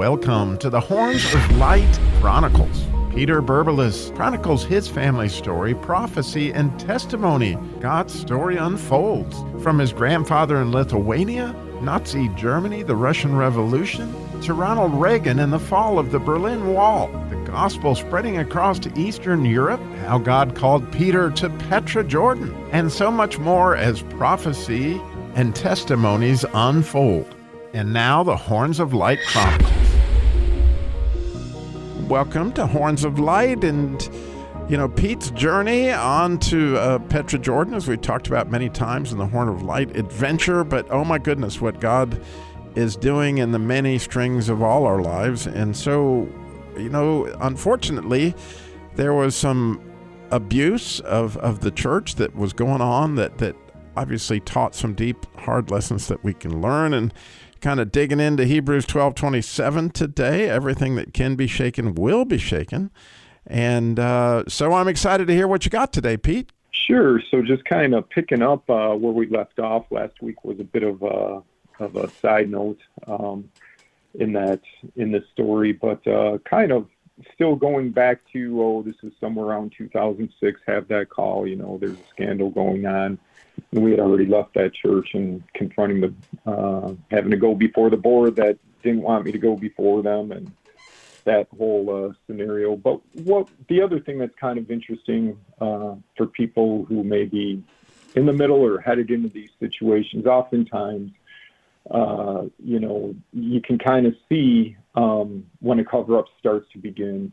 Welcome to the Horns of Light Chronicles. Peter Berbelis chronicles his family story, prophecy, and testimony. God's story unfolds from his grandfather in Lithuania, Nazi Germany, the Russian Revolution, to Ronald Reagan and the fall of the Berlin Wall, the gospel spreading across to Eastern Europe, how God called Peter to Petra, Jordan, and so much more as prophecy and testimonies unfold. And now the Horns of Light Chronicles. Welcome to Horns of Light, and Pete's journey on to Petra, Jordan, as we talked about many times in the Horn of Light adventure. But oh my goodness, what God is doing in the many strings of all our lives. And so, unfortunately, there was some abuse of the church that was going on that obviously taught some deep, hard lessons that we can learn. And kind of digging into Hebrews 12:27 today. Everything that can be shaken will be shaken. And so I'm excited to hear what you got today, Pete. Sure. So just kind of picking up where we left off last week was a bit of a side note in the story, but kind of still going back to, this is somewhere around 2006, have that call, there's a scandal going on. And we had already left that church and confronting having to go before the board that didn't want me to go before them, and that whole scenario. But the other thing that's kind of interesting for people who may be in the middle or headed into these situations, oftentimes, you can kind of see when a cover-up starts to begin.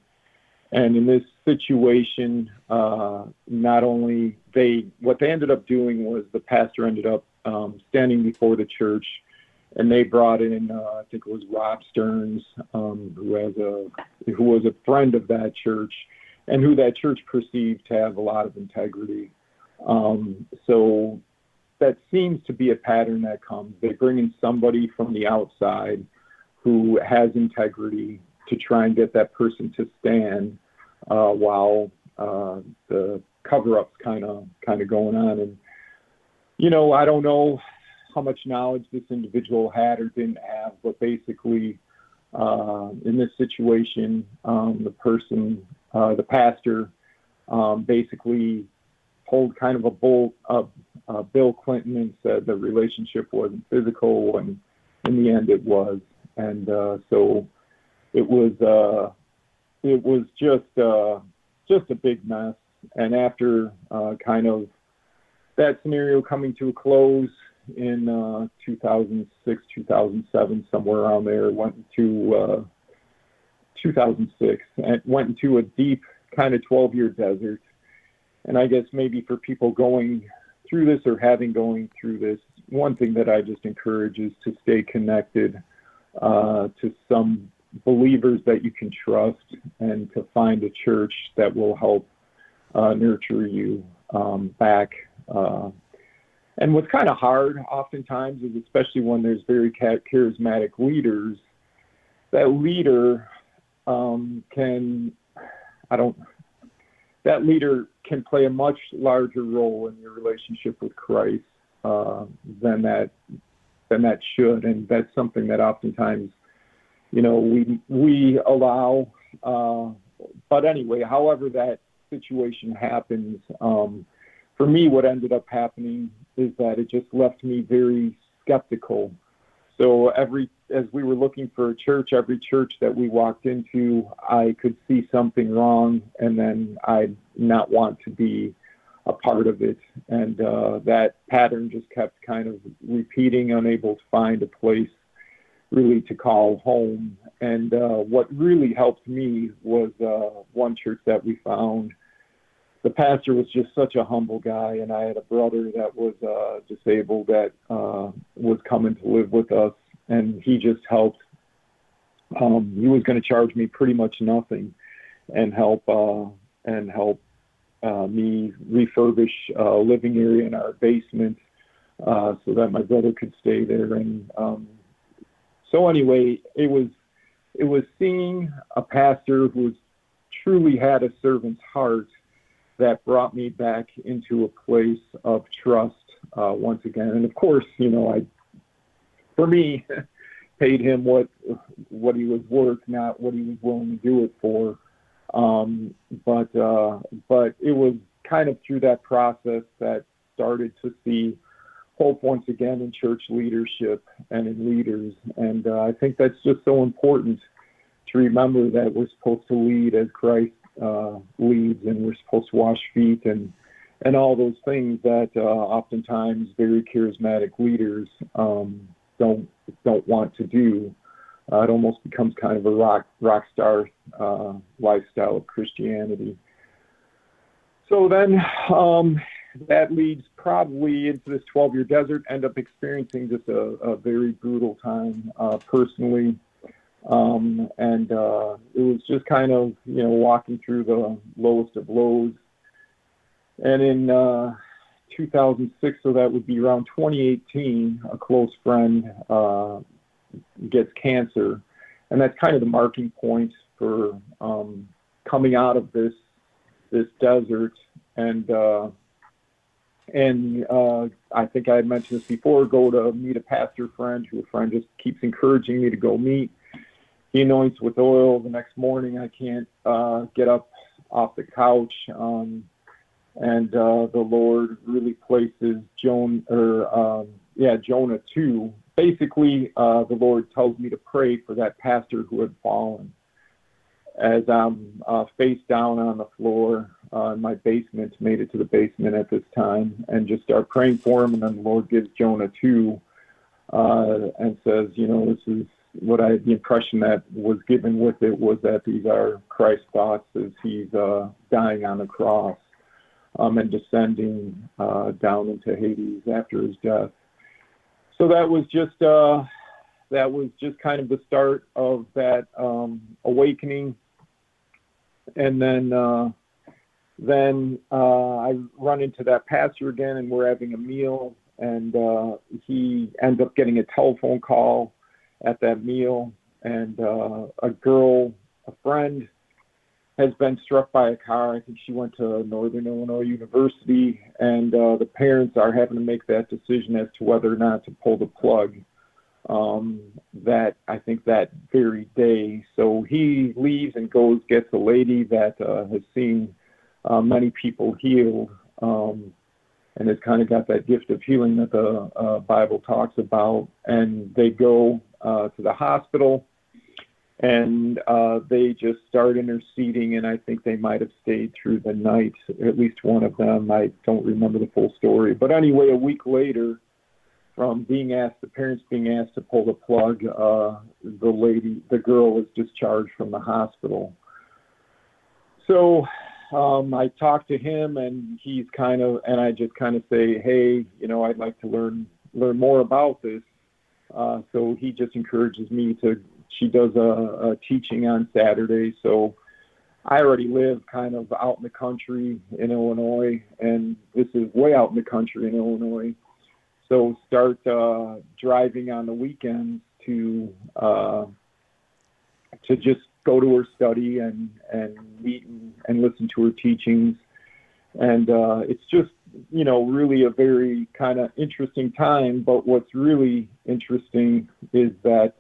And in this situation, not only what they ended up doing was the pastor ended up standing before the church, and they brought in, I think it was Rob Stearns, who was a friend of that church, and who that church perceived to have a lot of integrity. So that seems to be a pattern that comes. They bring in somebody from the outside who has integrity to try and get that person to stand while the cover-up's kind of going on. And, I don't know how much knowledge this individual had or didn't have, but basically in this situation, the pastor basically pulled kind of a bolt of Bill Clinton and said the relationship wasn't physical, and in the end it was. And so it was just a big mess. And after kind of that scenario coming to a close in 2006, 2007, somewhere around there, went into 2006, and went into a deep kind of 12-year desert. And I guess maybe for people going through this or going through this, one thing that I just encourage is to stay connected to some believers that you can trust, and to find a church that will help nurture you back. And what's kind of hard oftentimes is, especially when there's very charismatic leaders, that leader can play a much larger role in your relationship with Christ than that should. And that's something that oftentimes we allow, but anyway, however that situation happens, for me, what ended up happening is that it just left me very skeptical. So as we were looking for a church, every church that we walked into, I could see something wrong, and then I'd not want to be a part of it. And that pattern just kept kind of repeating, unable to find a place really to call home. And what really helped me was one church that we found. The pastor was just such a humble guy, and I had a brother that was disabled that was coming to live with us, and he just helped. He was going to charge me pretty much nothing, and help me refurbish a living area in our basement so that my brother could stay there. And so anyway, it was seeing a pastor who truly had a servant's heart that brought me back into a place of trust once again. And of course, I, for me, paid him what what he was worth, not what he was willing to do it for. But it was kind of through that process that started to see hope once again in church leadership and in leaders. And I think that's just so important to remember, that we're supposed to lead as Christ leads, and we're supposed to wash feet and all those things that oftentimes very charismatic leaders don't want to do. It almost becomes kind of a rock star lifestyle of Christianity. So then that leads probably into this 12-year desert, end up experiencing just a very brutal time personally. And it was just kind of, walking through the lowest of lows. And in 2006, so that would be around 2018, a close friend gets cancer. And that's kind of the marking point for coming out of this desert. And I think I had mentioned this before, go to meet a pastor friend who a friend just keeps encouraging me to go meet. He anoints with oil. The next morning I can't get up off the couch. And the Lord really places Jonah 2. Basically, the Lord tells me to pray for that pastor who had fallen. As I'm face down on the floor in my basement, made it to the basement at this time, and just start praying for him. And then the Lord gives Jonah 2 and says, this is what the impression that was given with it was that these are Christ's thoughts as he's dying on the cross and descending down into Hades after his death. So that was just kind of the start of that awakening. And then I run into that pastor again, and we're having a meal, and he ends up getting a telephone call at that meal, and a friend, has been struck by a car. I think she went to Northern Illinois University, and the parents are having to make that decision as to whether or not to pull the plug. I think that very day. So he leaves and goes, gets a lady that has seen many people healed, and has kind of got that gift of healing that the Bible talks about. And they go to the hospital, and they just start interceding, and I think they might have stayed through the night, at least one of them. I don't remember the full story. But anyway, a week later, from the parents being asked to pull the plug, the girl is discharged from the hospital. So I talk to him, and and I just kind of say, hey, I'd like to learn more about this. So he just encourages me she does a teaching on Saturday. So I already live kind of out in the country in Illinois, and this is way out in the country in Illinois. So start driving on the weekends to just go to her study and meet and listen to her teachings. And it's just, really a very kind of interesting time. But what's really interesting is that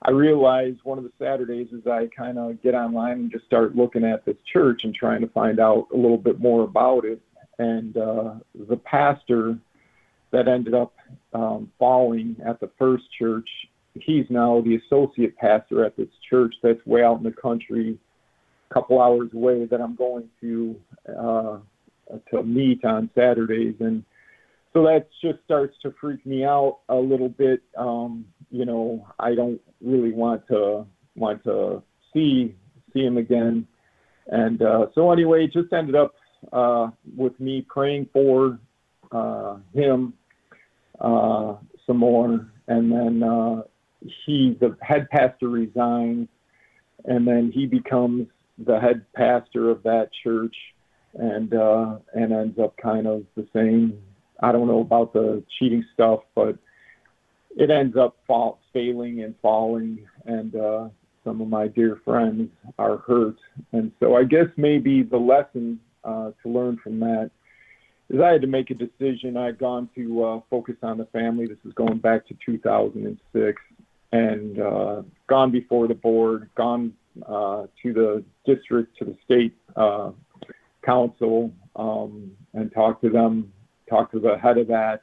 I realized one of the Saturdays is I kind of get online and just start looking at this church and trying to find out a little bit more about it. And the pastor that ended up falling at the first church, he's now the associate pastor at this church that's way out in the country, a couple hours away, that I'm going to meet on Saturdays. And so that just starts to freak me out a little bit. I don't really want to see him again. And so anyway, it just ended up with me praying for him some more, and then the head pastor resigns, and then he becomes the head pastor of that church, and ends up kind of the same. I don't know about the cheating stuff, but it ends up failing and falling, and some of my dear friends are hurt. And so I guess maybe the lesson to learn from that is I had to make a decision. I'd gone to focus on the family. This is going back to 2006. and gone before the board, gone to the district, to the state council, and talked to them, talked to the head of that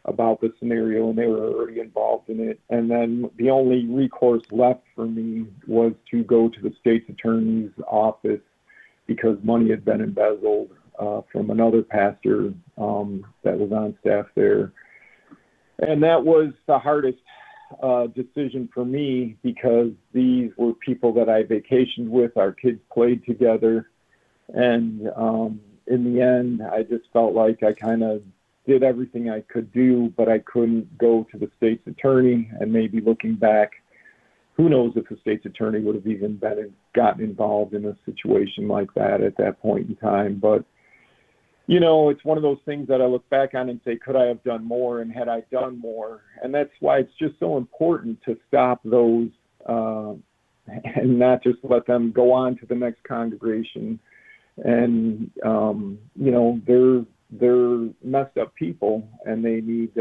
about the scenario, and they were already involved in it. And then the only recourse left for me was to go to the state's attorney's office because money had been embezzled from another pastor that was on staff there. And that was the hardest decision for me because these were people that I vacationed with. Our kids played together. And in the end, I just felt like I kind of did everything I could do, but I couldn't go to the state's attorney. And maybe looking back, who knows if the state's attorney would have even gotten involved in a situation like that at that point in time. But, you know, it's one of those things that I look back on and say, could I have done more, and had I done more? And that's why it's just so important to stop those and not just let them go on to the next congregation. And, you know, they're messed up people, and they need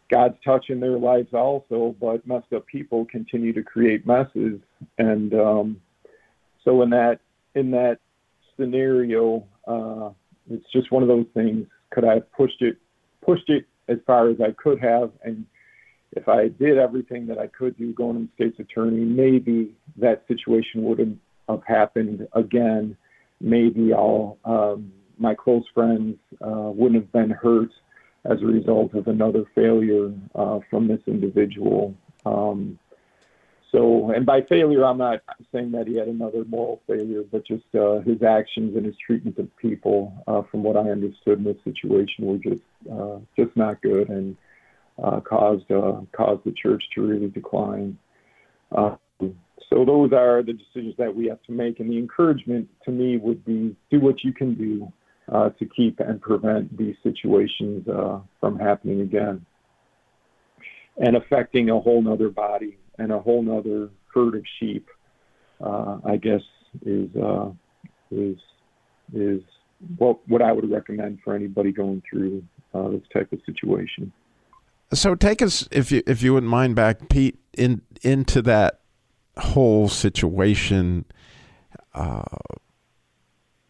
God's touch in their lives also, but messed up people continue to create messes. And so in that scenario, it's just one of those things. Could I have pushed it as far as I could have? And if I did everything that I could do going to the state's attorney, maybe that situation wouldn't have happened again. Maybe my close friends wouldn't have been hurt as a result of another failure from this individual. And by failure, I'm not saying that he had another moral failure, but just his actions and his treatment of people, from what I understood in this situation, were just not good, and caused the church to really decline. So those are the decisions that we have to make, and the encouragement to me would be do what you can do to keep and prevent these situations from happening again, and affecting a whole nother body and a whole nother herd of sheep. I guess is what I would recommend for anybody going through this type of situation. So take us, if you wouldn't mind, back, Pete, into that whole situation.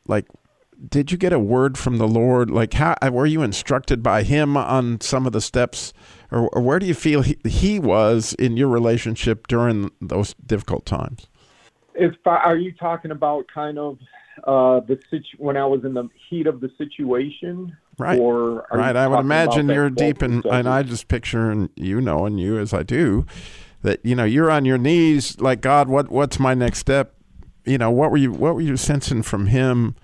Like, did you get a word from the Lord? Like, how were you instructed by Him on some of the steps, or where do you feel he was in your relationship during those difficult times? Are you talking about kind of when I was in the heat of the situation? Right. Or right. I would imagine you're deep in, and I just picture, and knowing you as I do, that you're on your knees, like, God, what's my next step? What were you sensing from Him?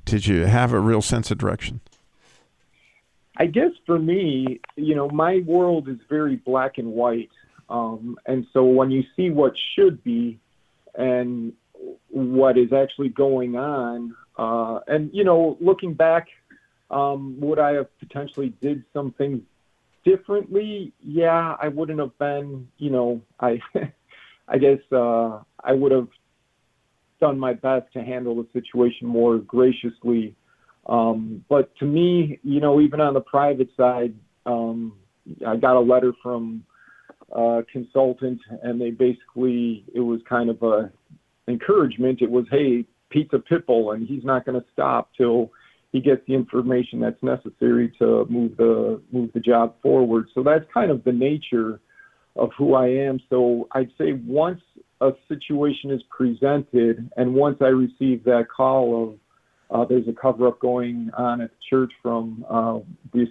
Did you have a real sense of direction? I guess for me, my world is very black and white. And so when you see what should be and what is actually going on, and, looking back, would I have potentially did some things differently? Yeah, I wouldn't have been, I guess I would have done my best to handle the situation more graciously. But to me, even on the private side, I got a letter from a consultant, and it was kind of a encouragement. It was, hey, Pete's a pit bull, and he's not going to stop till he gets the information that's necessary to move the job forward. So that's kind of the nature of who I am. So I'd say once a situation is presented, and once I receive that call of there's a cover-up going on at the church from the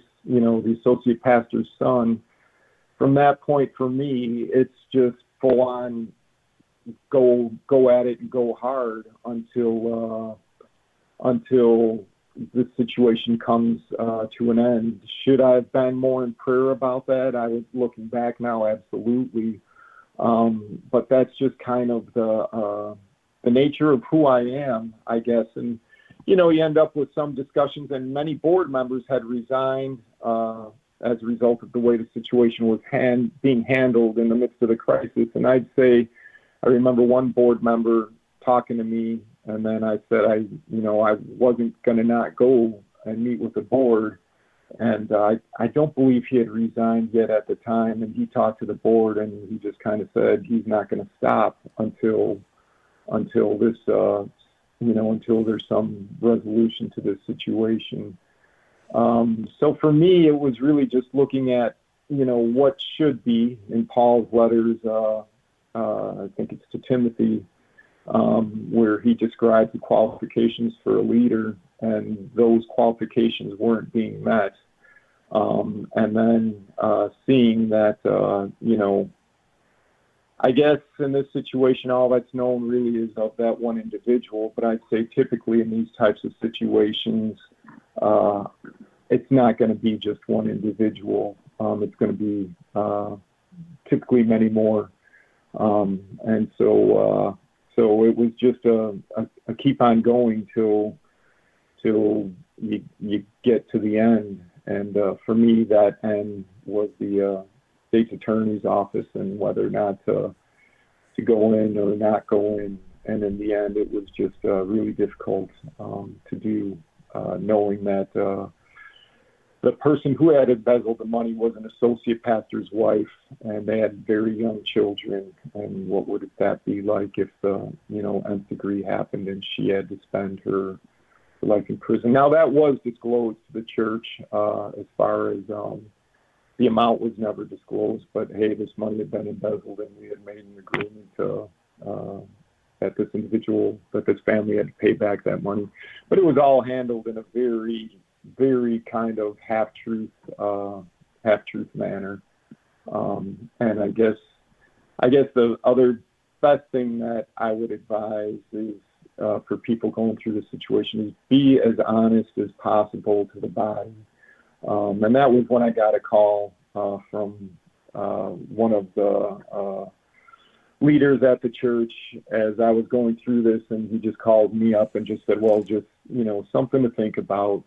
associate pastor's son, from that point for me, it's just full on go at it and go hard until this situation comes to an end. Should I have been more in prayer about that? Looking back now, absolutely. But that's just kind of the nature of who I am, I guess. And, you end up with some discussions, and many board members had resigned as a result of the way the situation was being handled in the midst of the crisis. And I'd say, I remember one board member talking to me, and then I said I wasn't going to not go and meet with the board. And I don't believe he had resigned yet at the time. And he talked to the board, and he just kind of said he's not going to stop until this, until there's some resolution to this situation. So for me, it was really just looking at, what should be in Paul's letters. I think it's to Timothy, where he describes the qualifications for a leader, and those qualifications weren't being met. And then seeing that, I guess in this situation, all that's known really is of that one individual. But I'd say typically in these types of situations, it's not going to be just one individual. It's going to be typically many more. And so it was just a keep on going till you get to the end. And for me, that end was the state's attorney's office, and whether or not to go in or not go in. And in the end, it was just really difficult to do, knowing that the person who had embezzled the money was an associate pastor's wife, and they had very young children. And what would that be like if the nth degree happened and she had to spend her life in prison? Now, that was disclosed to the church as far as the amount was never disclosed, but hey, this money had been embezzled, and we had made an agreement that this family had to pay back that money. But it was all handled in a very, very kind of half-truth manner. And I guess the other best thing that I would advise is for people going through this situation is be as honest as possible to the body. And that was when I got a call from one of the leaders at the church as I was going through this, and he just called me up and just said, well, just, something to think about,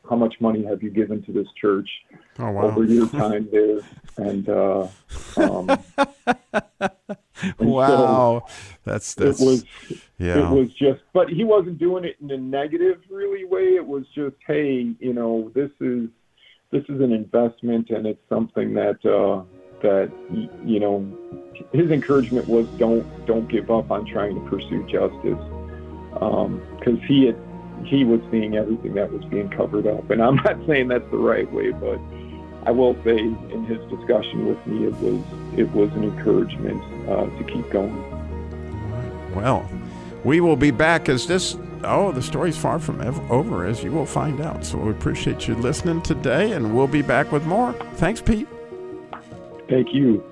how much money have you given to this church over your time there? And, wow. It was just, but he wasn't doing it in a negative really way. It was just, hey, this is an investment, and it's something that his encouragement was don't give up on trying to pursue justice, because he was seeing everything that was being covered up. And I'm not saying that's the right way, but I will say in his discussion with me, it was an encouragement to keep going. Well, we will be back as the story's far from over, as you will find out. So we appreciate you listening today, and we'll be back with more. Thanks, Pete. Thank you.